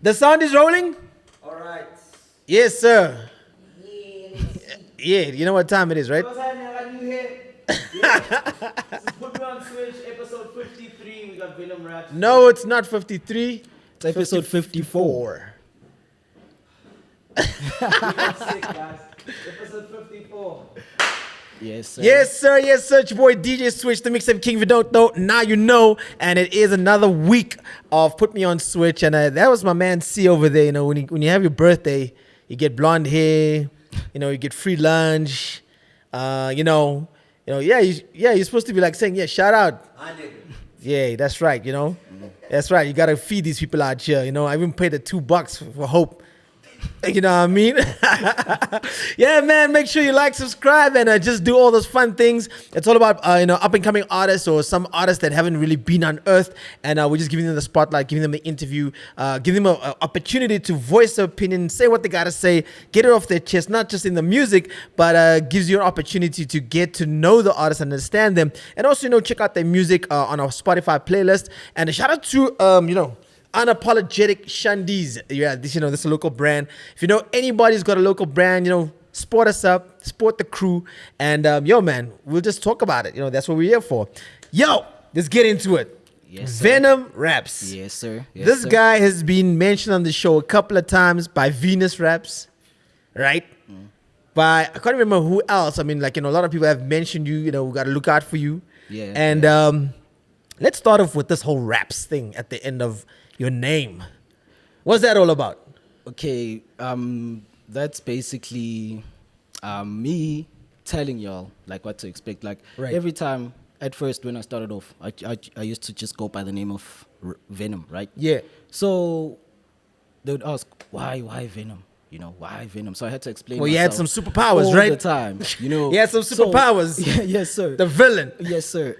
The sound is rolling? All right. Yes, sir. Yeah, you know what time it is, right? What's happening? I got you here. Yeah. This is Put Me On Switch, episode 53. We got VenomRaps. No, it's not 53. It's episode 54. We got sick, guys. Episode 54. Yes, sir. Yes, sir. Yes, sir. It's your boy djswitch, the mixtape king. If you don't know, now you know. And it is another week of Put Me On Switch. And that was my man C over there. You know, when you have your birthday, you get blonde hair. You know, you get free lunch. Yeah, you're supposed to be like saying, yeah, shout out. Yeah, that's right. You know, that's right. You gotta feed these people out here. You know, I even paid the $2 for hope. You know what I mean? Yeah, man, make sure you like, subscribe, and just do all those fun things. It's all about, up and coming artists or some artists that haven't really been unearthed. And we're just giving them the spotlight, giving them the interview, giving them an opportunity to voice their opinion, say what they got to say, get it off their chest, not just in the music, but gives you an opportunity to get to know the artists and understand them. And also, check out their music on our Spotify playlist. And a shout out to, Unapologetic Shandies. Yeah, this is a local brand. If you know anybody's got a local brand, support us up, support the crew, and man, we'll just talk about it. That's what we're here for. Yo, let's get into it. Yes, sir. VenomRaps. Yes, sir. Yes, This sir. guy has been mentioned on the show a couple of times by Venus Raps, right? By I can't remember who else. I mean, a lot of people have mentioned you. We got to look out for you. Yeah. And let's start off with this whole raps thing at the end of your name. What's that all about? Okay, that's basically me telling y'all what to expect. Right. Every time, at first when I started off, I used to just go by the name of Venom, right? Yeah. So they would ask, why Venom? Why Venom? So I had to explain. Well, you had some superpowers, all right? the time. You had some superpowers. Yeah, yes, sir. The villain. Yes, sir.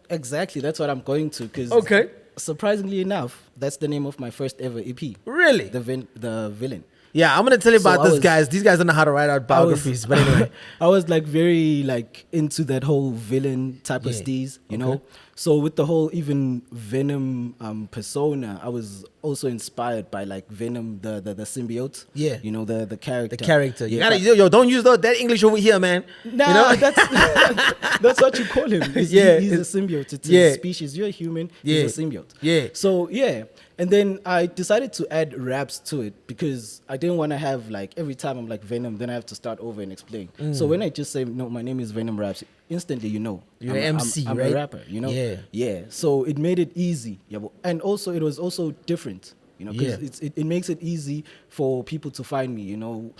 Exactly. That's what I'm going to. Cause Okay. surprisingly enough, that's the name of my first ever EP. Really? The villain. Yeah, I'm gonna tell you So about I these was- guys. These guys don't know how to write out biographies, but anyway. I was very into that whole villain type of Yeah. steez, you Okay. know. So with the whole even Venom persona, I was also inspired by Venom the symbiote. Yeah. The character. The character. You Yeah, gotta, don't use that English over here, man. Nah, that's what you call him. He's a symbiote. It's Yeah. a species. You're a human. Yeah. He's a symbiote. Yeah. So yeah, and then I decided to add raps to it because I didn't want to have every time I'm Venom, then I have to start over and explain. So when I just say no, my name is VenomRaps, instantly You're I'm, an MC, I'm right? a rapper. Yeah. Yeah. So it made it easy. Yeah, and also it was also different. Because Yeah. it makes it easy for people to find me.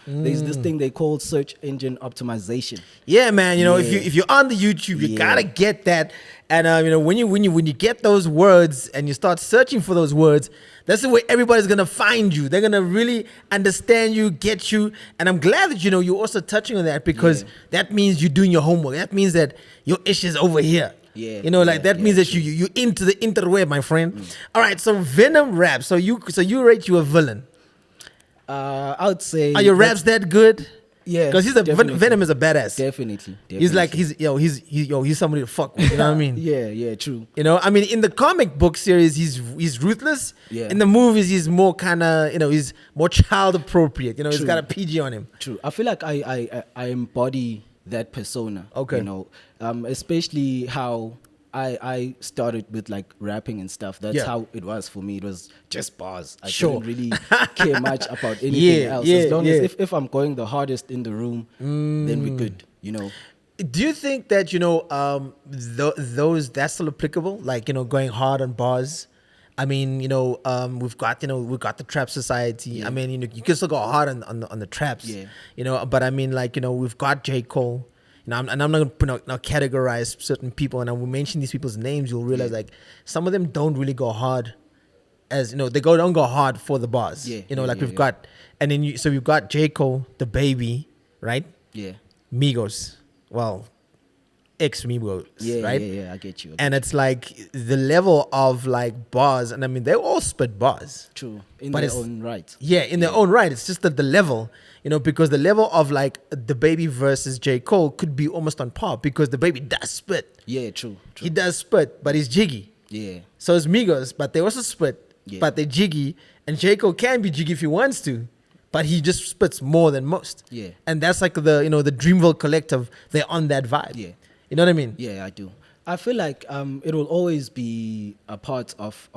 There's this thing they call search engine optimization. Yeah, man. Yeah. If you're on the YouTube, you Yeah. gotta get that. And when you get those words and you start searching for those words, that's the way everybody's gonna find you. They're gonna really understand you, get you. And I'm glad that you're also touching on that because that means you're doing your homework. That means that your issue is over here. Yeah, That means that you into the interweb, my friend. All right, so VenomRaps. So you rate you a villain. I would say. Are your raps that good? Yeah, Because Venom is a badass. Definitely. He's somebody to fuck with. You know what I mean? Yeah, true. In the comic book series, he's ruthless. Yeah. In the movies, he's more kind of, he's more child appropriate. He's True. got a PG on him. True. I feel like I embody that persona. Okay. Especially how I started with rapping and stuff. That's Yeah. how it was for me. It was just bars. I Sure. didn't really care much about anything Yeah, else. yeah, As long yeah. as if I'm going the hardest in the room, then we're good. Do you think that those that's still applicable? Going hard on bars. I mean, we've got the trap society. Yeah. I mean, you can still go hard on the traps. Yeah. But I mean, we've got J. Cole. And I'm not going to categorize certain people. And when we mention these people's names, you'll realize some of them don't really go hard, as they don't go hard for the bars. Yeah. We've got, and then we've got J. Cole, the baby, right? Yeah. Migos, well, ex Migos, Yeah. right? Yeah. I get you. And it's the level of bars, and I mean they all spit bars. True. In But their it's- own right. Yeah, in their own right. It's just that the level, because the level of the baby versus J. Cole could be almost on par because the baby does spit. Yeah. True. He does spit, but he's jiggy. Yeah. So it's Migos, but they also spit. Yeah. but they're jiggy. And J. Cole can be jiggy if he wants to, but he just spits more than most. Yeah. And that's like the Dreamville Collective. They're on that vibe. Yeah. You know what I mean? Yeah, I do. I feel like it will always be a part of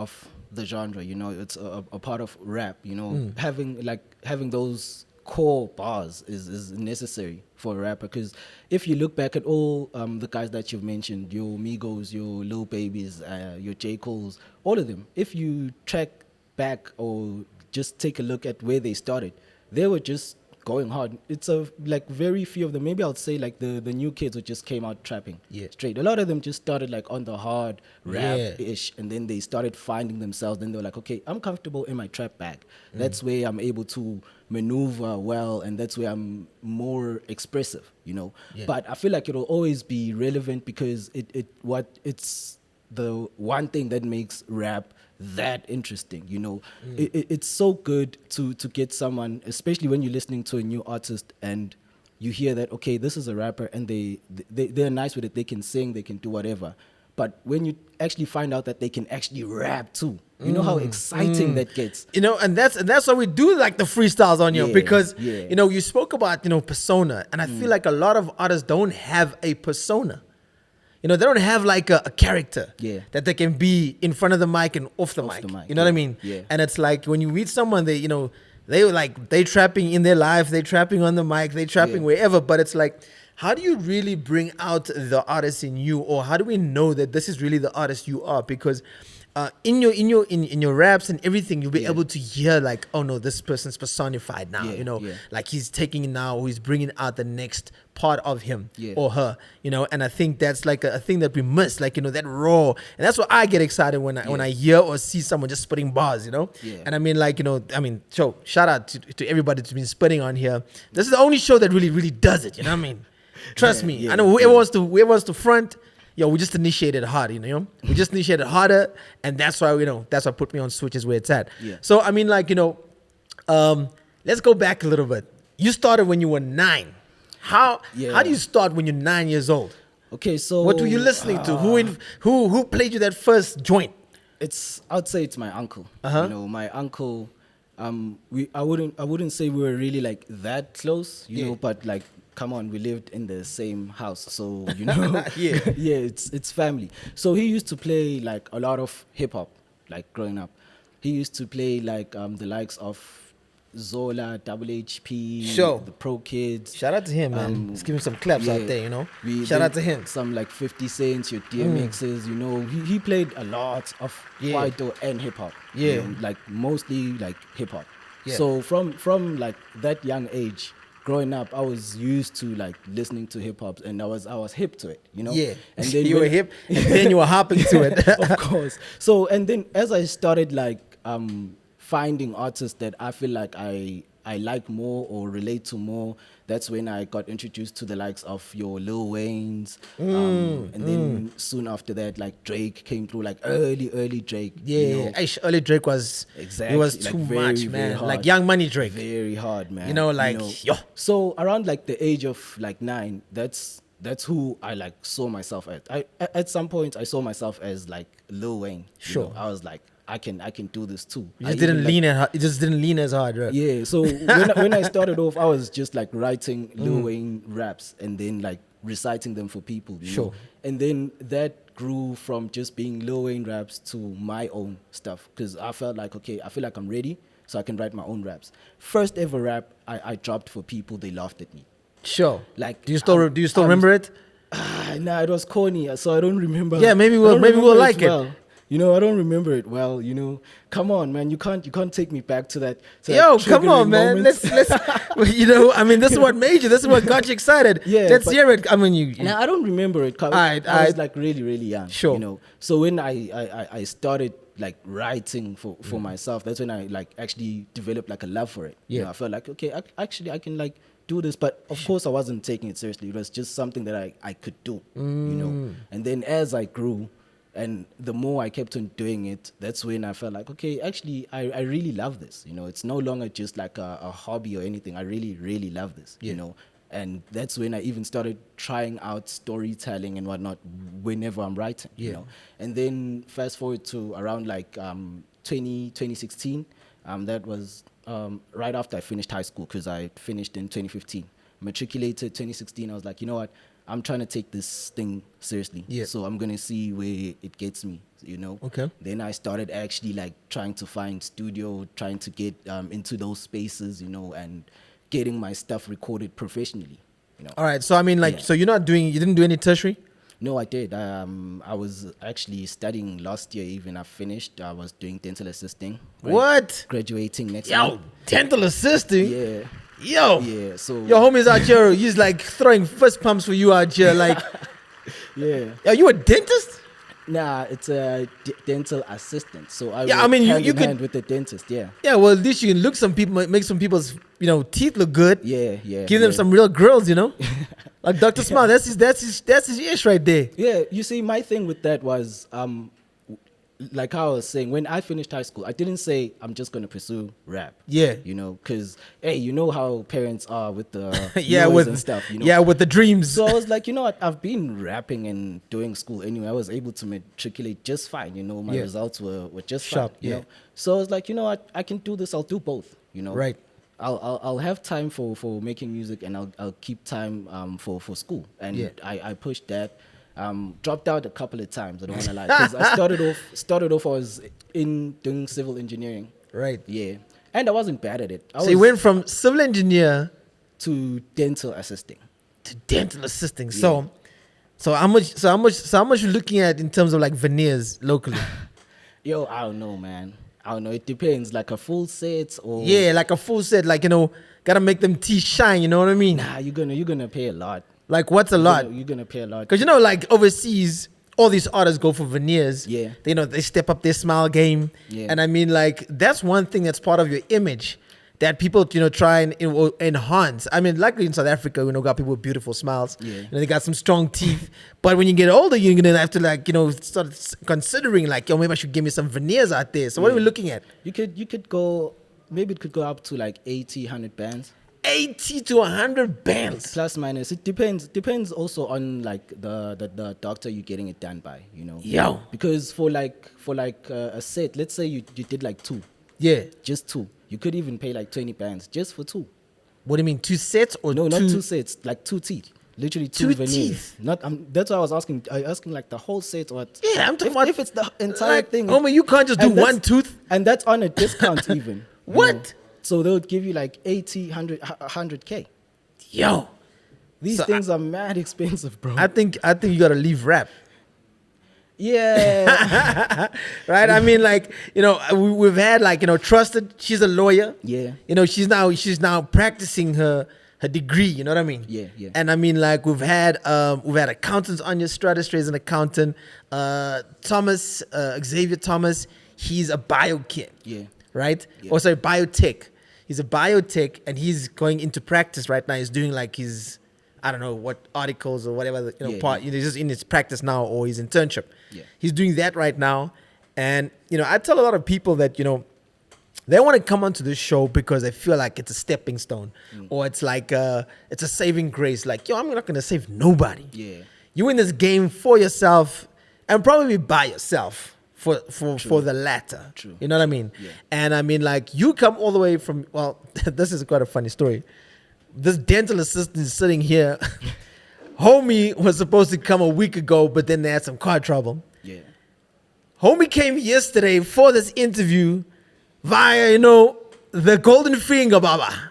the genre. You know, it's a part of rap. You know, having those core bars is necessary for a rapper, because if you look back at all the guys that you've mentioned, your Migos, your Lil Babies, your J. Cole's, all of them, if you track back or just take a look at where they started, they were just going hard. It's like very few of them. Maybe I'll say like the new kids who just came out trapping straight. A lot of them just started like on the hard rap-ish, and then they started finding themselves. Then they were like, okay, I'm comfortable in my trap bag. That's where I'm able to maneuver well, and that's where I'm more expressive, you know. But I feel like it'll always be relevant, because it's the one thing that makes rap that interesting, you know. It's so good to get someone, especially when you're listening to a new artist and you hear that, okay, this is a rapper, and they're nice with it, they can sing, they can do whatever. But when you actually find out that they can actually rap too, you know how exciting that gets. You know, and that's why we do like the freestyles on here, because yeah. you know, you spoke about, you know, persona, and I feel like a lot of artists don't have a persona. You know, they don't have like a character that they can be in front of the mic and off the mic. You know what I mean? Yeah. And it's like when you meet someone, they trapping in their life, they trapping on the mic, they trapping wherever. But it's like, how do you really bring out the artist in you, or how do we know that this is really the artist you are? Because in your raps and everything, you'll be able to hear like, oh no, this person's personified now. You know, like he's taking it now, or he's bringing out the next part of him or her. You know, and I think that's like a thing that we miss, like, you know, that raw. And that's what I get excited when I hear or see someone just spitting bars. You know, and I mean, like, you know, so shout out to everybody that's been spitting on here. This is the only show that really does it. You know what I mean? Trust me. I know whoever wants to front. Yo, we just initiated hard, you know. We just initiated harder, and that's why, you know, that's what put me on Switch is where it's at. So I mean, like, you know, let's go back a little bit. You started when you were 9. How do you start when you're 9 years old? Okay, so what were you listening to? Who played you that first joint? I'd say it's my uncle. You know, my uncle. I wouldn't say we were really like that close, you know, but like, come on, we lived in the same house, so you know, it's family. So he used to play like a lot of hip hop, like growing up. He used to play like the likes of Zola, Double HP, the Pro Kids. Shout out to him, man. Let's give him some claps out there, you know. Shout out to him. Some like 50 Cents, your DMXs, you know. He played a lot of Kwaito and hip hop. You know, like mostly like hip hop. So from like that young age, growing up, I was used to like listening to hip hop, and I was hip to it, you know. And then you were hip, and then you were hopping to it. Of course. So, and then as I started like finding artists that I feel like I like more or relate to more, that's when I got introduced to the likes of your Lil Waynes, and then soon after that, like Drake came through, like early Drake. You know. Early Drake was exactly, it was like too very, much, very man. hard. Like Young Money Drake, very hard, man. You know, like So around like the age of like 9, that's who I like saw myself at. At some point I saw myself as like Lil Wayne. You know? I was like, I can do this too. You just didn't lean it just didn't lean as hard, right? Yeah. So when I started off, I was just like writing Lil Wayne raps and then like reciting them for people. You know? And then that grew from just being Lil Wayne raps to my own stuff, because I felt like, okay, I feel like I'm ready, so I can write my own raps. First ever rap I dropped for people, they laughed at me. Like, do you still remember it? Nah, it was corny, so I don't remember. Yeah, maybe we'll like it. You know, I don't remember it well. You know, come on, man, you can't take me back to that. Come on, man. Let's you know, I mean, this is what made you. This is what got you excited. Let's hear it. I mean, Now I don't remember it. I was like really young. You know, so when I started like writing for myself, that's when I like actually developed like a love for it. You know, I felt like, okay, I can like do this, but of course I wasn't taking it seriously. It was just something that I could do. You know, and then as I grew, and the more I kept on doing it, that's when I felt like, okay, actually, I really love this. You know, it's no longer just like a hobby or anything. I really love this, you know. And that's when I even started trying out storytelling and whatnot whenever I'm writing, you know. And then fast forward to around like 2016. That was right after I finished high school because I finished in 2015. Matriculated 2016. I was like, you know what? I'm trying to take this thing seriously. Yeah. So I'm going to see where it gets me, you know? Okay. Then I started actually like trying to find studio, trying to get into those spaces, you know, and getting my stuff recorded professionally, you know? All right. So I mean, like, Yeah. so you didn't do any tertiary? No, I did. I was actually studying last year. Even I finished. I was doing dental assisting. What? Graduating next Yo, month. dental assisting. Yeah. Yo. Yeah. So. Your homies out here, he's like throwing fist pumps for you out here. Like, Yeah. are you a dentist? Nah, it's a dental assistant. So I Yeah, work I mean, hand you in could- hand with the dentist. Yeah. Yeah, well, at least you can look some people, make some people's, teeth look good. Yeah. Yeah. Give them yeah. some real girls, Like Dr. Smart, that's his ish right there. Yeah, you see, my thing with that was, like how I was saying, when I finished high school, I didn't say I'm just going to pursue rap. Yeah. You know, because, hey, you know how parents are with the Yeah, noise with and stuff, you know. Yeah, with the dreams. So I was like, you know what, I've been rapping and doing school anyway. I was able to matriculate just fine, you know. My Yeah. results were just Sharp, fine, you yeah. know. So I was like, you know what, I can do this. I'll do both, you know. Right. I'll have time for making music, and I'll keep time for school, and Yeah. I pushed that. Dropped out a couple of times. I don't want to lie, because I started off. I was in doing civil engineering. Right. Yeah, and I wasn't bad at it. I So was you went from civil engineer to dental assisting. to dental assisting. So how much you looking at in terms of like veneers locally? Yo, I don't know, man. I don't know. It depends. Like a full set or Yeah, like a full set, like gotta make them teeth shine. You know what I mean? Nah, you're gonna pay a lot. Like what's a lot? You're gonna pay a lot. Because like overseas, all these artists go for veneers. Yeah. They step up their smile game. Yeah. And I mean, like that's one thing that's part of your image that people try and enhance. I mean, luckily in South Africa, got people with beautiful smiles. Yeah. They got some strong teeth. But when you get older, you're gonna have to start considering like, yo, maybe I should give me some veneers out there. So what are we looking at? You could go. Maybe it could go up to like 80, 100 bands. 80 to 100 bands. Plus minus, it depends also on like the doctor you're getting it done by, you know. Yo. Because for a set, let's say you did like two, Yeah. just two, you could even pay like 20 bands just for two. What do you mean, 2 sets or No, two? not two sets, like two teeth, literally two Two veneers. teeth? Not that's what I was asking. Are you asking like the whole set or? Yeah, I'm talking about if it's the entire like, thing. homie, you can't just do And that's- one tooth. and that's on a discount even. you What? know. So they'll give you like 80, 100K. Yo. These So things are mad expensive, bro. I think you gotta leave rap. Yeah. Right? I mean, like, we've had like, Trusted, she's a lawyer. Yeah. She's now practicing her degree, you know what I mean? Yeah, yeah. And I mean, like, we've had accountants on your Stratosphere as an accountant. Thomas, Xavier Thomas, he's a bio kid. Yeah. Right? Yeah. Or sorry, biotech. He's a biotech and he's going into practice right now. He's doing like his, I don't know what articles or whatever, part. Yeah. He's just in his practice now or his internship. Yeah. He's doing that right now. And, I tell a lot of people that, they want to come onto this show because they feel like it's a stepping stone or it's like, it's a saving grace. Like, yo, I'm not going to save nobody. Yeah. You in this game for yourself and probably by yourself. For the latter. True. You know what I mean? Yeah. And I mean, like, you come all the way from, well, this is quite a funny story. This dental assistant is sitting here. Homie was supposed to come a week ago, but then they had some car trouble. Yeah. Homie came yesterday for this interview via, the Golden Finger, Baba,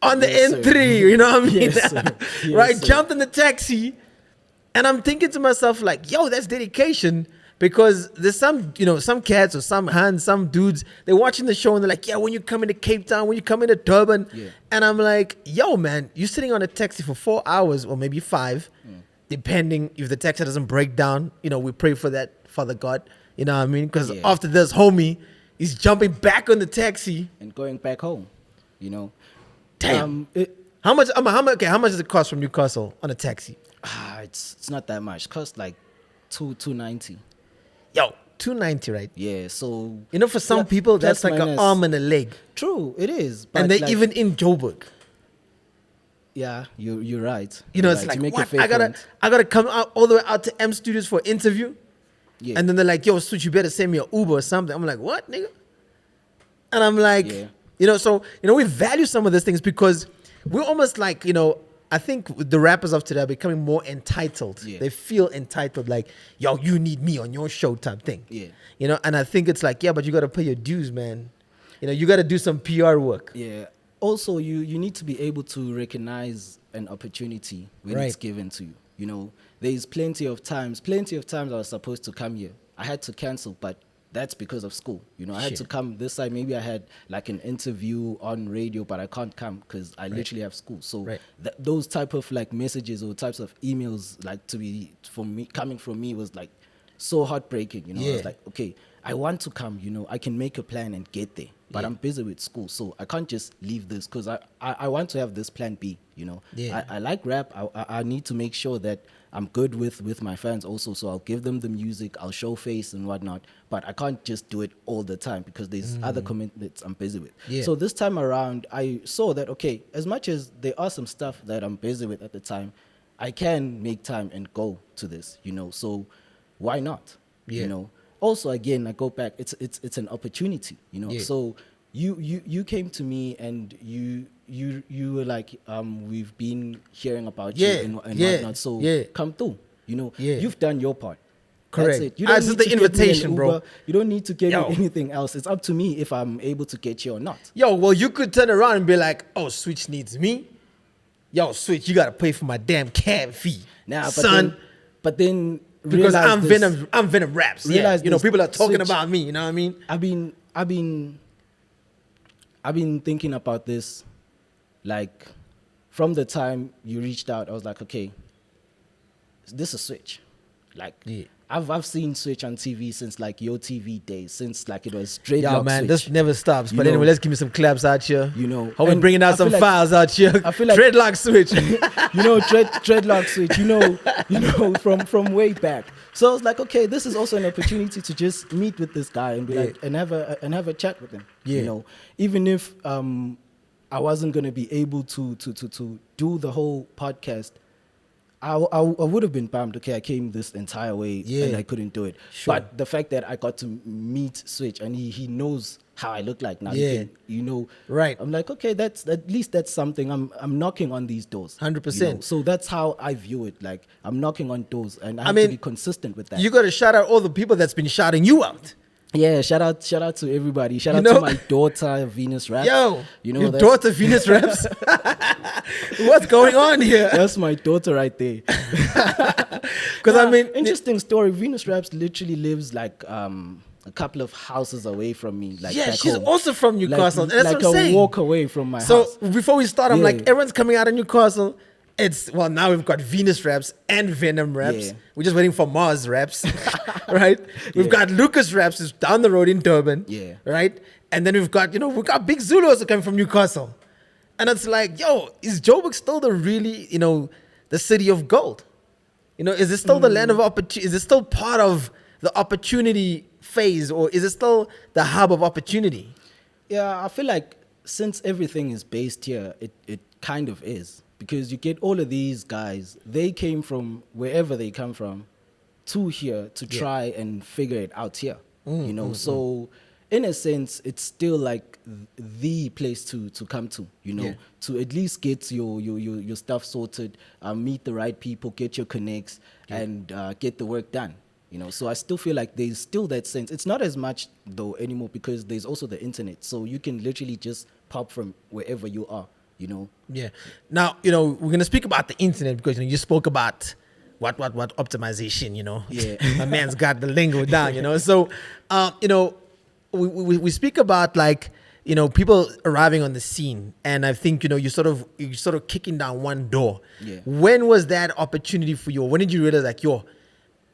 on the Yes, sir. N3, you know what I mean? Yes, sir. Yes, Right? sir. Jumped in the taxi, and I'm thinking to myself, like, yo, that's dedication. Because there's some cats or some dudes, they're watching the show and they're like, yeah, when you come into Cape Town, when you come into Durban. Yeah. And I'm like, yo, man, you're sitting on a taxi for 4 hours or maybe 5, depending if the taxi doesn't break down. We pray for that, Father God. You know what I mean? Because Yeah. after this, homie is jumping back on the taxi. And going back home, Damn. How much does it cost from Newcastle on a taxi? it's not that much. It costs like $290. Yo, $290, right? Yeah. So For some people, that's plus like an minus. arm and a leg. True, it is. But And they like, even in Joburg. Yeah, you're right. It's You're like, right. You make a what? fair point. I gotta come out all the way out to M Studios for an interview. Yeah. And then they're like, yo, Switch, you better send me an Uber or something. I'm like, what, nigga? And I'm like, Yeah. so, we value some of these things because we're almost like, I think the rappers of today are becoming more entitled. Yeah. They feel entitled, like, yo, you need me on your show type thing. Yeah. And I think it's like, yeah, but you got to pay your dues, man. You got to do some PR work. Yeah. Also, you need to be able to recognize an opportunity when it's Right. given to you. There's plenty of times I was supposed to come here. I had to cancel, but that's because of school. I had Shit. to come this side. Maybe I had like an interview on radio, but I can't come because I literally have school. So Right. those type of like messages or types of emails, like coming from me was like so heartbreaking. I Yeah. was like, okay, I want to come. I can make a plan and get there, but Yeah. I'm busy with school, so I can't just leave this because I want to have this plan B. Yeah. I like rap. I need to make sure that I'm good with my fans also, so I'll give them the music, I'll show face and whatnot, but I can't just do it all the time because there's other commitments I'm busy with. Yeah. So this time around, I saw that, okay, as much as there are some stuff that I'm busy with at the time, I can make time and go to this, so why not? Yeah. Also, again, I go back, it's an opportunity, Yeah. so you came to me and you were like, we've been hearing about Yeah, you and yeah, whatnot, so yeah. come through. Yeah. You've done your part. Correct. That's it. You Ah, don't this is need the to get me an invitation, bro. Uber. You don't need to get Yo. me anything else. It's up to me if I'm able to get you or not. Yo, well, you could turn around and be like, oh, Switch needs me. Yo, Switch, you got to pay for my damn cab fee. Nah, son. but then Because realize I'm this. VenomRaps. Yeah. Realize this. People are talking Switch. about me. You know what I mean? I've been thinking about this, like, from the time you reached out. I was like, okay, this is Switch. Like, Yeah. I've seen Switch on TV since like your TV days, since like it was dreadlock Yeah, man, Switch. this never stops. You But know- anyway, let's give me some claps out here. How we and bringing I out some feel like- files out here. I feel like- Dreadlock Switch. Dreadlock Switch. From way back. So I was like, okay, this is also an opportunity to just meet with this guy and be Yeah. like, and have a chat with him. Yeah. Even if I wasn't gonna be able to do the whole podcast, I would have been bummed. Okay, I came this entire way Yeah. and I couldn't do it. Sure. But the fact that I got to meet Switch and he knows how I look like now. He Yeah. can, Right. I'm like, okay, that's at least that's something. I'm knocking on these doors. 100%. So that's how I view it. Like, I'm knocking on doors and I have mean, to be consistent with that. You got to shout out all the people that's been shouting you out. Yeah, shout out to everybody. Shout You out know? to my daughter Venus Raps. Yo, your your daughter Venus Raps. What's going on here? That's my daughter right there. Because I mean, interesting story. Venus Raps literally lives like a couple of houses away from me. Like, yeah, back she's home. also from Newcastle. Like, That's like what I'm a saying. walk away from my So house. before we start, I'm Yeah. like, everyone's coming out of Newcastle. Now we've got Venus Raps and Venom Raps. Yeah. We're just waiting for Mars Raps, right? We've got Lucas Raps who's down the road in Durban, Yeah. right? And then we've got Big Zulu also coming from Newcastle, and it's like, yo, is Joburg still the really the city of gold? Is it still the land of opportunity? Is it still part of the opportunity phase, or is it still the hub of opportunity? Yeah, I feel like since everything is based here, it kind of is. Because you get all of these guys, they came from wherever they come from to here to try and figure it out here. So in a sense, it's still like the place to come to, to at least get your stuff sorted, meet the right people, get your connects, and get the work done. So I still feel like there's still that sense. It's not as much though anymore because there's also the internet. So you can literally just pop from wherever you are. Yeah. Now, we're gonna speak about the internet because you spoke about what optimization. Yeah. My man's got the lingo down. So, we speak about like people arriving on the scene, and I think you're sort of kicking down one door. Yeah. When was that opportunity for you? When did you realize like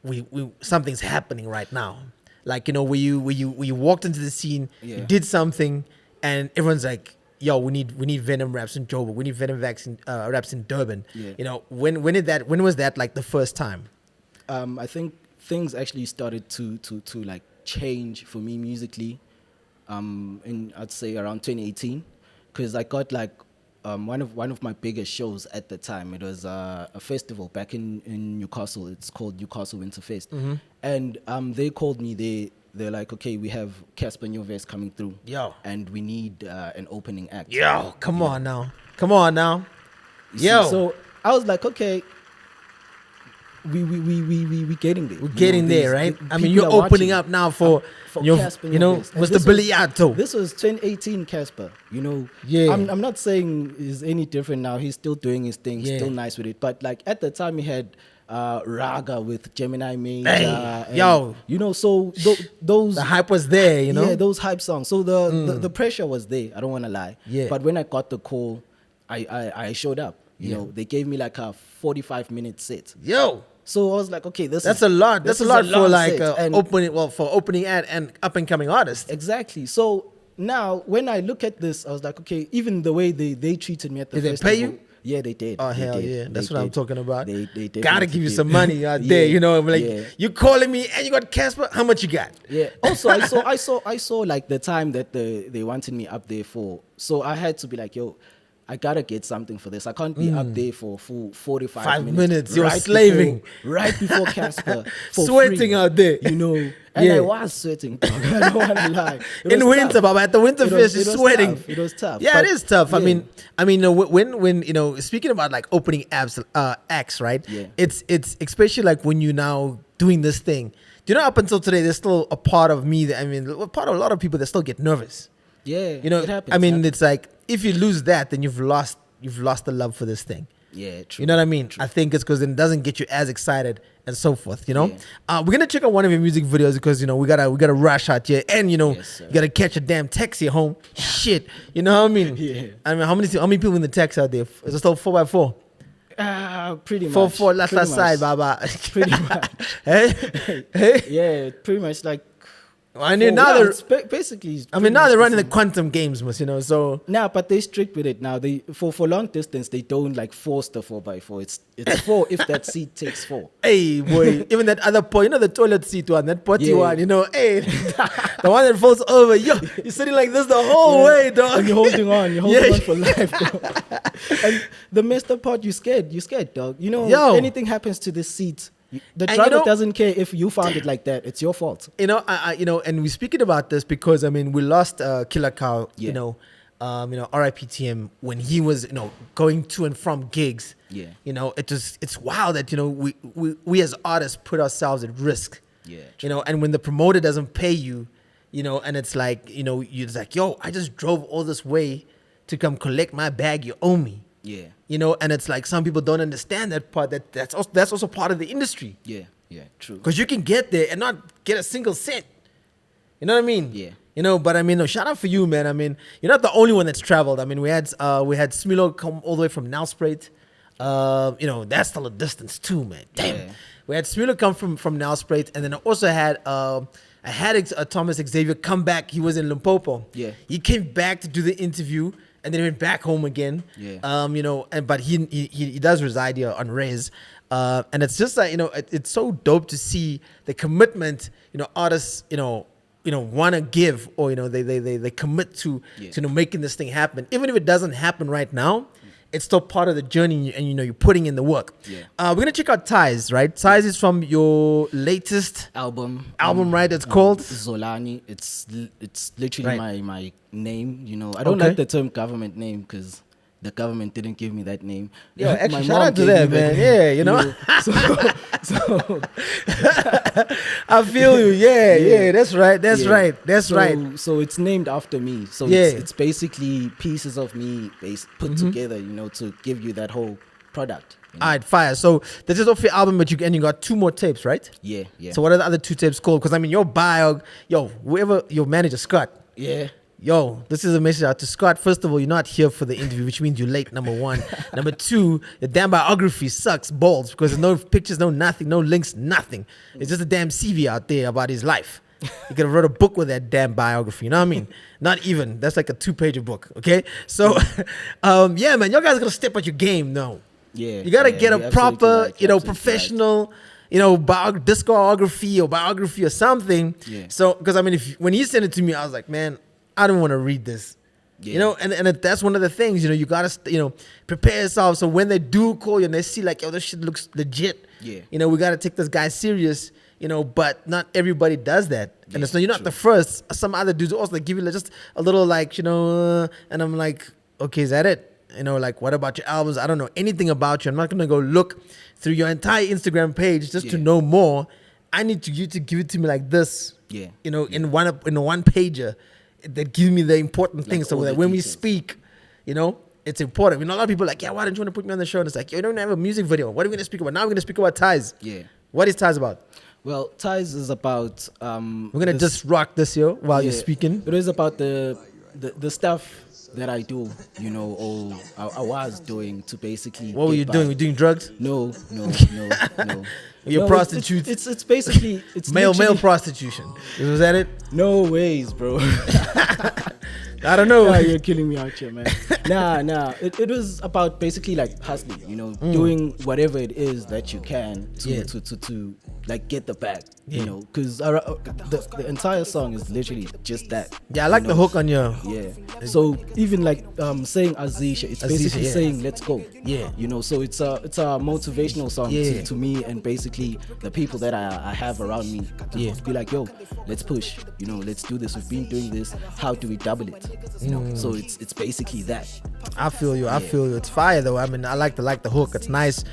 we something's happening right now? Like where you walked into the scene, Yeah. you did something, and everyone's like, yo, we need VenomRaps in Joburg. We need VenomRaps in Durban. Yeah. When was that like the first time? I think things actually started to like change for me musically, in I'd say around 2018, because I got like one of my biggest shows at the time. It was a festival back in Newcastle. It's called Newcastle Winterfest, and they called me. They're like, okay, we have Casper Nyovest coming through. Yo. And we need an opening act. Yo, come on now. Come on now. You Yo. see, so I was like, okay, we getting there. We're getting there, right? I mean, you're people are opening watching. up now for your, Casper you know, Nyovest. And Mr. this Billy was- Atto. This was 2018 Casper, you know. Yeah. I'm not saying he's any different now. He's still doing his thing, Yeah. still nice with it. But like at the time, he had Raga with Gemini Major. Hey, and, yo. you know, so those The hype was there, you know. yeah, those hype songs. So the pressure was there. I don't want to lie. Yeah. But when I got the call, I showed up. You know, they gave me like a 45-minute set. Yo. So I was like, okay, That's a lot. That's a is lot for long like set. And for opening ad and up and coming artists. exactly. So now when I look at this, I was like, okay, even the way they treated me at the Did they festival. pay you? Yeah, they did. Oh They hell did. yeah, that's They what I'm did. talking about. They Gotta definitely give you did. some money out Yeah, there, you know. Like yeah. you calling me and you got Casper. How much you got? Yeah. Also, I saw like the time that they wanted me up there for. So I had to be like, yo, I gotta get something for this. I can't be up there for full 45 5 minutes. minutes. You're slaving. Right before Casper. For Sweating free, out there. You know. And Yeah. I was sweating. Dog. I don't want to lie. It In was winter, tough. Baba, at the Winterfest, It you're was sweating. tough. It was tough. Yeah, But it is tough. I yeah. mean, when you know, speaking about like opening acts, right? Yeah. It's especially like when you're now doing this thing. Do you know, up until today, there's still a part of me that a part of a lot of people that still get nervous. Yeah. You know, it happens. I mean, Happens. it's like if you lose that, then you've lost the love for this thing. Yeah, true. You know what I mean? I think it's because it doesn't get you as excited and so forth. You know, we're gonna check out one of your music videos because you know we gotta rush out here, and you know Yes, sir. you gotta catch a damn taxi home. Shit, you know what I mean? Yeah. I mean, how many people in the taxi out there? Is it still 4x4? Pretty much. 4 last Pretty side, much. baba. Pretty much. hey, hey. Yeah, pretty much like. I mean, now yeah, they're. it's basically. I mean, now they're running the quantum games, must you know? So Nah, but they strict with it now. They for long distance they don't like force the 4x4. It's 4 if that seat takes 4. hey, boy, even that other point, you know, the toilet seat one, that potty Yeah. one, you know, hey, the one that falls over, yo, you're sitting like this the whole way, dog. And you're holding on. You're holding Yeah. on for life. Bro. And the messed up part, you're scared, dog. You know, Yo. anything happens to this seat, the And driver you know- doesn't care if you found it like that. It's your fault. You know, you know, and we're speaking about this because I mean, we lost Killer Cow. Yeah. You know, R.I.P.T.M. when he was, you know, going to and from gigs. Yeah. You know, it's wild that you know we as artists put ourselves at risk. Yeah, You know, and when the promoter doesn't pay you, you know, and it's like, you know, you're just like, yo, I just drove all this way to come collect my bag. You owe me. Yeah. You know, and it's like some people don't understand that part. That's also part of the industry. Yeah. Yeah. True. Because you can get there and not get a single cent. You know what I mean? Yeah. You know, but I mean, no, shout out for you, man. I mean, you're not the only one that's traveled. I mean, we had Smilo come all the way from Nelspruit. You know, that's still a distance too, man. Damn. Yeah. We had Smilo come from Nelspruit, and then I also had Thomas Xavier come back. He was in Limpopo. Yeah. He came back to do the interview, and then he went back home again. Yeah. You know, but he does reside here on Rez. And it's just like, you know, it's so dope to see the commitment, you know, artists, you know, want to give, or, you know, they commit to, Yeah. to, you know, making this thing happen. Even if it doesn't happen right now, it's still part of the journey, and, you know, you're putting in the work. Yeah. We're going to check out Ties, right? Ties is from your latest Album, right? It's called? Zolani. It's literally Right. my name. You know, I don't Okay. like the term government name because the government didn't give me that name. Yo, actually, My shout mom out to gave them, me that man. name, Yeah, you know. So I feel you. Yeah, that's right. That's yeah. right. That's So- right. So it's named after me. So Yeah. it's basically pieces of me put Mm-hmm. together, you know, to give you that whole product. you know? All right, fire. So this is off your album, but you got 2 more tapes, right? Yeah, yeah. So what are the other 2 tapes called? Because I mean, your bio, yo, whoever your manager Scott, yeah. yo, this is a message out to Scott. First of all, you're not here for the interview, which means you're late. Number 1. Number 2, the damn biography sucks balls because there's no pictures, no nothing, no links, nothing. It's just a damn CV out there about his life. You could have wrote a book with that damn biography. You know what I mean? Not even. That's like a 2-page book. Okay. So, yeah, man, y'all guys gotta step up your game, no. Yeah, You gotta yeah, get you're a absolutely proper, right, you you're know, absolutely right. professional, you know, discography or biography or something. Yeah. So, because I mean, when he sent it to me, I was like, man, I don't want to read this. You know, and that's one of the things, you know, you gotta prepare yourself, so when they do call you and they see like, yo, this shit looks legit, you know, we gotta take this guy serious, you know, but not everybody does that. And it's you're not the first. Some other dudes also give you just a little like, you know, and I'm like, okay, is that it? You know, like, what about your albums? I don't know anything about you. I'm not gonna go look through your entire Instagram page just to know more. I need you to give it to me like this. You know, in one pager that gives me the important things, so that when we speak, you know, it's important. You know, a lot of people are like, yeah, why don't you want to put me on the show? And it's like, you don't have a music video. What are we gonna speak about? Now we're gonna speak about Ties. What is Ties about? Well, Ties is about we're gonna just rock this yo while you're speaking. It is about the stuff that I do, you know, or I was doing to basically. What were you doing? Were you doing drugs? No. You're prostitute. It's basically male prostitution. Was that it? No ways, bro. I don't know. Nah, you're killing me out here, man. Nah. It was about basically like hustling, you know, doing whatever it is that you can to like get the bag, you know, because the entire song is literally just that. Yeah, I like the hook on your. So even like saying Azisha, it's basically saying let's go. You know, so it's a motivational song to me and basically the people that I have around me. To be like, yo, let's push. You know, let's do this. We've been doing this. How do we double it? You know, so it's basically that. I feel you. It's fire though. I mean, I like the hook. It's nice.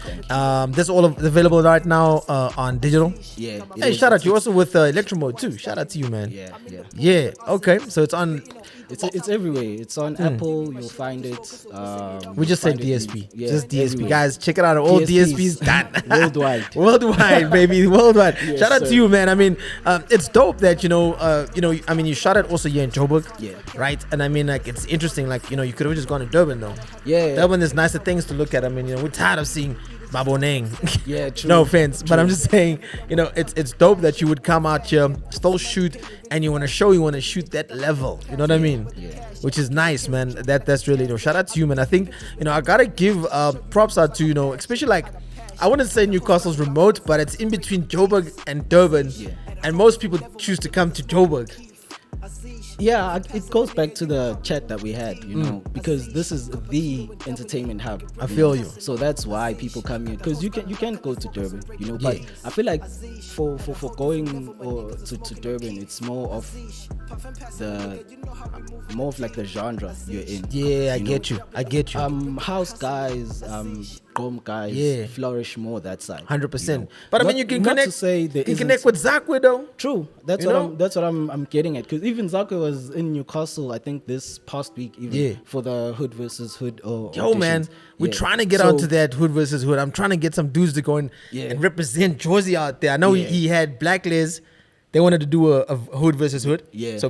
This all available right now on digital. Hey, shout out. You also with Electro Mode too. Shout out to you, man. Yeah. Okay, so it's on. It's everywhere. It's on Apple. You'll find it. We just said DSP. Just DSP, everywhere. Guys. Check it out. All DSPs done worldwide, baby, worldwide. Shout out to you, man. I mean, it's dope that you know. I mean, you shot it also here in Joburg. Right. And I mean, like, it's interesting. Like, you know, you could have just gone to Durban though. Durban, there's nicer things to look at. I mean, you know, we're tired of seeing Baboneng. True. No offense, but I'm just saying, you know, it's dope that you would come out here, still shoot, and you want to shoot that level. You know what I mean? Which is nice, man. That's really, you know, shout out to you, man. I think, you know, I gotta give props out to, you know, especially like, I wouldn't say Newcastle's remote, but it's in between Joburg and Durban, and most people choose to come to Joburg. Yeah, it goes back to the chat that we had, you know, because this is the entertainment hub. I feel you. So that's why people come here, because you can go to Durban, you know. But I feel like for going or to Durban, it's more of like the genre you're in. Yeah, I get you. House guys, Gom guys flourish more that side. 100%. You know? But I mean, you can connect. You can connect with Zakwe though. True. That's what I'm getting at. Because even Zakwe was in Newcastle, I think this past week, even for the Hood versus Hood. Yo, man, we're trying to get onto that Hood versus Hood. I'm trying to get some dudes to go and represent Josie out there. I know he had Black Liz. They wanted to do a Hood versus Hood. So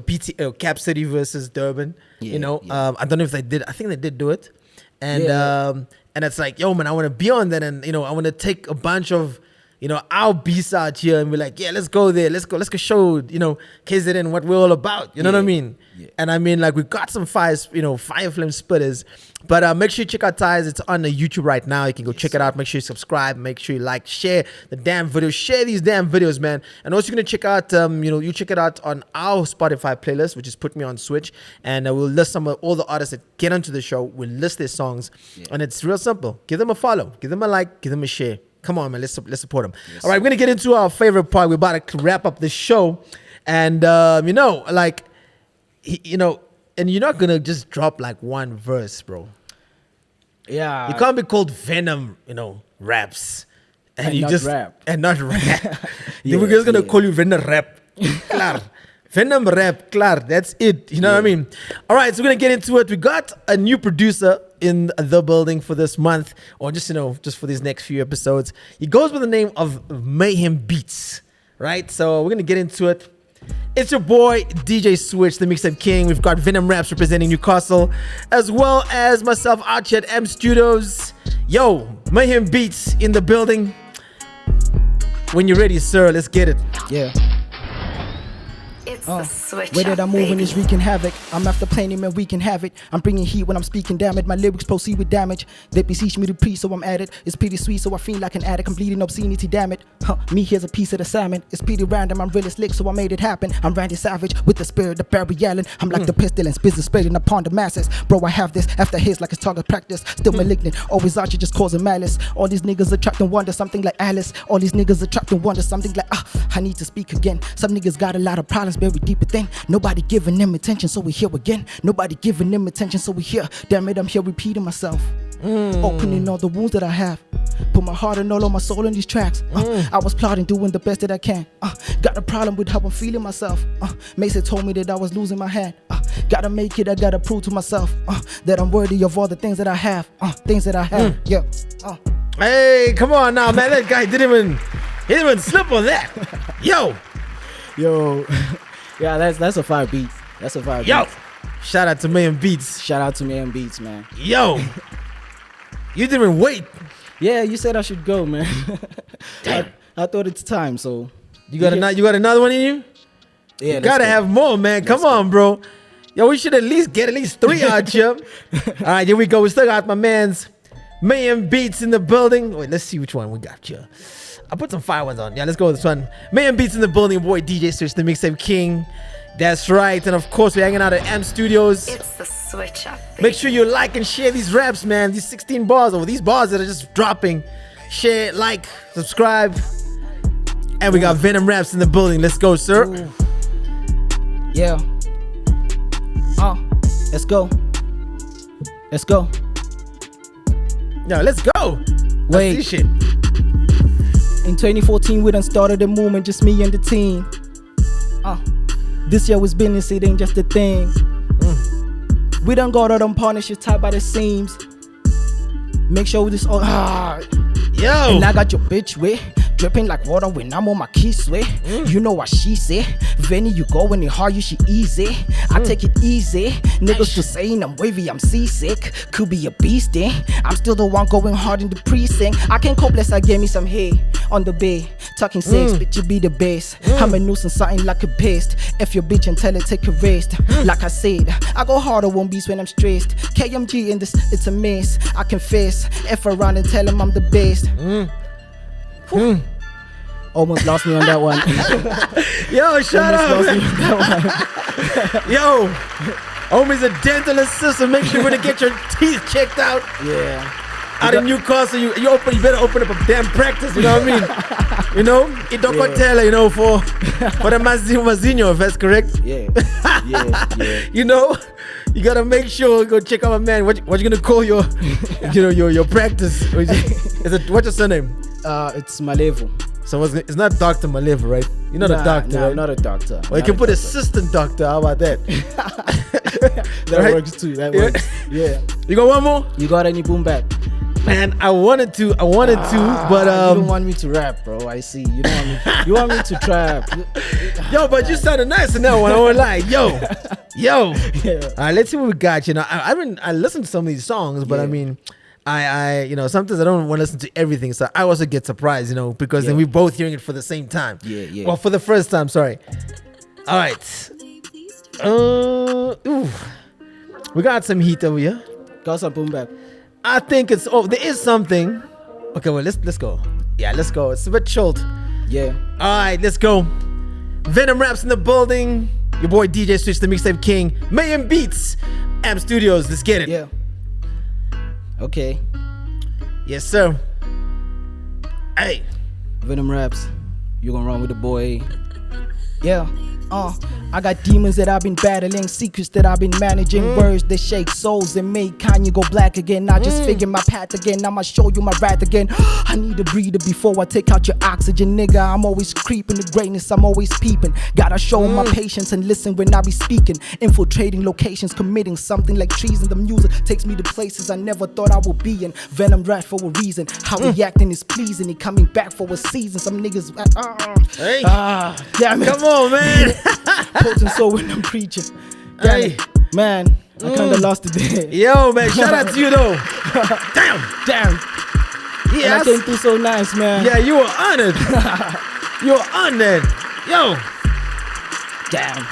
Cap City versus Durban. You know, I don't know if they did. I think they did do it. And it's like, yo, man, I want to be on that, and you know, I want to take a bunch of, you know, our beats out here and be like, yeah, let's go there, let's go show, you know, KZN what we're all about. You know what I mean? And I mean, like, we got some fire flame spitters. But make sure you check out Ties. It's on the YouTube right now. You can go check it out. Make sure you subscribe. Make sure you like, share the damn videos. Share these damn videos, man. And also, you're gonna check out, you check it out on our Spotify playlist, which is Put Me on Switch, and we'll list some of all the artists that get onto the show. We'll list their songs, and it's real simple. Give them a follow, give them a like, give them a share. Come on, man. Let's support them. All right, we're gonna get into our favorite part. We're about to wrap up the show, and you know, like, you know. And you're not gonna just drop like one verse, bro. Yeah, you can't be called Venom, you know, raps, and you just rap and not rap. We're just gonna call you Venom Rap, clar. Venom Rap, clar. That's it. You know what I mean? All right, so we're gonna get into it. We got a new producer in the building for this month, or just just for these next few episodes. He goes by the name of Mayhem Beats, right? So we're gonna get into it. It's your boy DJ Switch, the Mixtape King. We've got VenomRaps representing Newcastle, as well as myself out here at M Studios. Yo, Mayhem Beats in the building. When you're ready, sir, let's get it. Yeah. It's the switch. Where did I up, move when baby. it's wreaking havoc? I'm after playing him and we can have it. I'm bringing heat when I'm speaking, damn it. My lyrics proceed with damage. They beseech me to preach, so I'm at it. It's pretty sweet, so I feel like an addict. I'm bleeding obscenity, damn it. Me, here's a piece of the salmon. It's pretty random, I'm really slick, so I made it happen. I'm Randy Savage with the spirit of Barry Allen. I'm like the pestilence, business spreading upon the masses. Bro, I have this after his like it's target practice. Still malignant, always out here just causing malice. All these niggas are trapped in wonder, something like Alice. All these niggas are trapped in wonder, something like I need to speak again. Some niggas got a lot of problems buried deep within. Nobody giving them attention, so we here again. Nobody giving them attention, so we here. Damn it, I'm here repeating myself. Opening all the wounds that I have. Put my heart and all of my soul in these tracks. I was plotting, doing the best that I can. Got a problem with how I'm feeling myself. Mason told me that I was losing my hand. Gotta make it, I gotta prove to myself that I'm worthy of all the things that I have. Things that I have, yeah. Hey, come on now, man. That guy didn't even slip on that. Yo. Yeah, that's a fire beat. That's a fire Yo. beat. Shout out to Mayan Beats. Shout out to me and Beats, man. Yo. You didn't even wait. Yeah, you said I should go, man. Damn. I thought it's time, so You got another one in you? yeah, You gotta have more, man. Come on, bro. Yo, we should at least get 3 out here. All right, here we go. We still got my man's Mayan Beats in the building. Wait, let's see which one we got here. I put some fire ones on. Yeah, let's go with this one. Mayan Beats in the building. Boy, DJ Switch, the mixtape king. That's right. And of course, we're hanging out at M Studios. It's the switch up, baby. Make sure you like and share these raps, man. These 16 bars, or these bars that are just dropping. Share, like, subscribe. And we got VenomRaps in the building. Let's go, sir. Ooh. Yeah. Let's go. Let's go. Yo, let's go. Wait. Let's see shit. In 2014, we done started the movement, just me and the team. This year was business, it ain't just a thing. We done got all them partnerships tied by the seams. Make sure this all Yo. And I got your bitch with dripping like water when I'm on my keys way. You know what she say. Venny, you go when it hard, you should easy. I take it easy. Niggas just saying I'm wavy, I'm seasick. Could be a beast, eh? I'm still the one going hard in the precinct. I can't cope less I gave me some hay on the bay. Talking sex, bitch, you be the base. I'm a nuisance, something like a paste. If your bitch and tell her take a rest. Like I said, I go harder on beats when I'm stressed. KMG in this, it's a mess. I confess. F around and tell him I'm the best. Almost lost me on that one. Yo, shut Almost lost me up. on that one. Yo. Homie's a dental assistant. Make sure you want to get your teeth checked out. Yeah. Out in Newcastle, you better open up a damn practice, you know what I mean? You know? Idokotela, you know, for the Mazinho, if that's correct. Yeah. Yeah. You know? You gotta make sure, go check out my man. What you gonna call your your practice? What's your surname? It's Malevo. So it's not Dr. Malevo, right? You're not a doctor, Nah, right? I'm not a doctor. Well, you can put assistant doctor. How about that? That Right? works too. That works. Yeah. You got one more? You got any boom bap? Man, I wanted to, but you don't want me to rap, bro. I see. You don't want me. You want me to trap. Yo, but you sounded nice in that one. I won't lie. Yo. Yeah. All right, let's see what we got. You know, I listened to some of these songs, but I Yeah. mean, I sometimes I don't want to listen to everything, so I also get surprised, because then Yeah. we're both hearing it for the same time. Yeah. Well, for the first time. Sorry. All right. We got some heat over here. Got some boom bap. I think it's there is something. Okay, well let's go. Yeah, let's go. It's a bit chilled. Yeah. All right, let's go. VenomRaps in the building. Your boy DJ Switch, the mixtape king. Mayan Beats, M Studios. Let's get it. Yeah. Okay. Yes, sir. Hey. VenomRaps. You gonna run with the boy? Yeah. I got demons that I've been battling, secrets that I've been managing, words that shake souls and make Kanye go black again. I just figured my path again, I'ma show you my wrath again. I need a breather before I take out your oxygen, nigga. I'm always creeping the greatness, I'm always peeping. Gotta show my patience and listen when I be speaking. Infiltrating locations, committing something like treason. The music takes me to places I never thought I would be in. Venom rap for a reason. How we acting is pleasing. He coming back for a season. Some niggas, Hey. damn it. Come on, man. Potent soul when I'm preaching. Damn Hey. it. Man, I kinda lost it there. Yo, man. Shout out to you though. Damn. And I Yes. came through so nice, man. Yeah, you were honored. You were honored. Yo. Damn.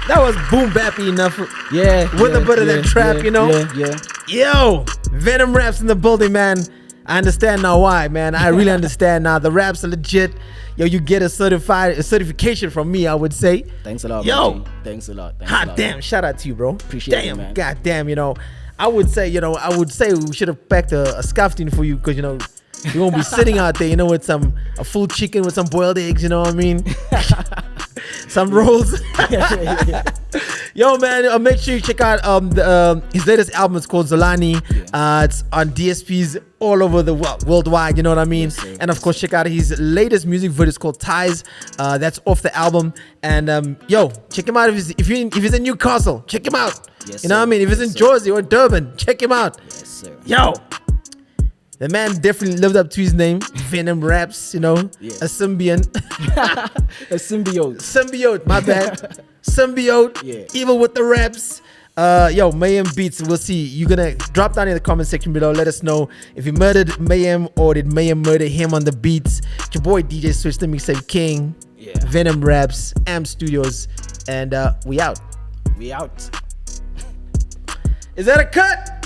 That was boom bappy enough. Yeah. With a yeah, bit of yeah, that trap, yeah, you know? Yeah. Yo, Venom Raps in the building, man. I understand now why, man. I really understand now. The raps are legit. Yo, you get a certification from me, I would say. Thanks a lot, Yo. man. Thanks a lot. Thanks a Hot lot, damn, man. shout out to you, bro. Appreciate it, damn, man. God damn, you know. I would say we should have packed a scuffing for you because, you know, you won't be sitting out there, you know, with a full chicken with some boiled eggs, you know what I mean? Some rolls. Yo, man, make sure you check out his latest album. It's called Zolani. It's on DSPs all over the world, worldwide, you know what I mean? Yes, and of course, check out his latest music video. It's called Ties. That's off the album. And yo, check him out if he's in Newcastle. Check him out. Yes, you know what I sir. mean? If he's Yes, in sir. Jersey or Durban, check him out. Yes, sir. Yo, the man definitely lived up to his name. VenomRaps, you know, Yeah. a symbiont. A symbiote. Symbiote, my bad. Symbiote, Yeah. evil with the raps. Yo, Mayhem Beats, we'll see. You're gonna drop down in the comment section below. Let us know if you murdered Mayhem or did Mayhem murder him on the beats. It's your boy DJ Switch, the Mixtape King. Yeah. VenomRaps, Am Studios, and we out. We out. Is that a cut?